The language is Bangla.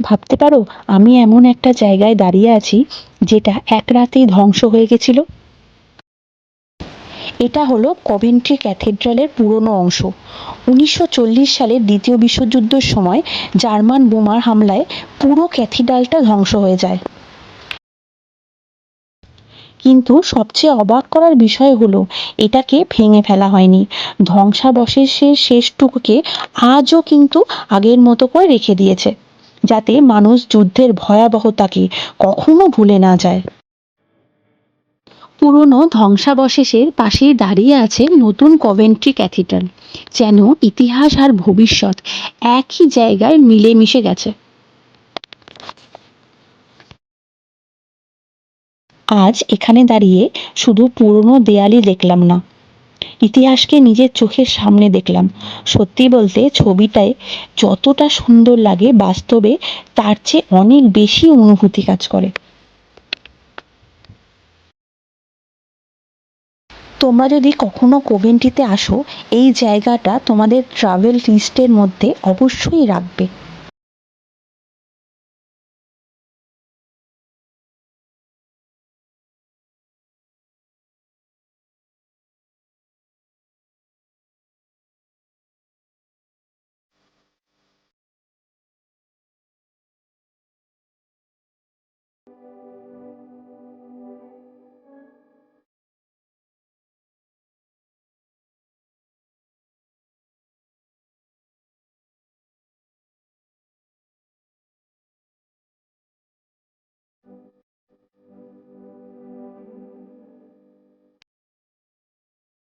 ভাবতে পারো আমি এমন একটা জায়গায় দাঁড়িয়ে আছি যেটা এক রাতেই ধ্বংস হয়ে গেছিল? এটা হলো কভেন্ট্রি ক্যাথেড্রালের পুরনো অংশ। 1940 সালের দ্বিতীয় বিশ্বযুদ্ধের সময় জার্মান বোমার হামলায় পুরো ক্যাথিড্রালটা ধ্বংস হয়ে যায়। কিন্তু সবচেয়ে অবাক করার বিষয় হলো এটাকে ভেঙে ফেলা হয়নি। ধ্বংসাবশেষের শেষটুকুকে আজও কিন্তু আগের মতো করে রেখে দিয়েছে, যাতে মানুষ যুদ্ধের ভয়াবহতাকে কখনো ভুলে না যায়। পুরনো ধ্বংসাবশেষের পাশেই দাঁড়িয়ে আছে নতুন কভেন্ট্রি ক্যাথিড্রাল, যেন ইতিহাস আর ভবিষ্যৎ একই জায়গায় মিলেমিশে গেছে। আজ এখানে দাঁড়িয়ে শুধু পুরনো দেয়ালই দেখলাম না, ইতিহাসকে নিজের চোখের সামনে দেখলাম। সত্যি বলতে ছবিটায় যতটা সুন্দর লাগে, বাস্তবে তার চেয়ে অনেক বেশি অনুভূতি কাজ করে। তোমরা যদি কখনো কভেন্ট্রিতে আসো, এই জায়গাটা তোমাদের ট্রাভেল লিস্টের মধ্যে অবশ্যই রাখবে।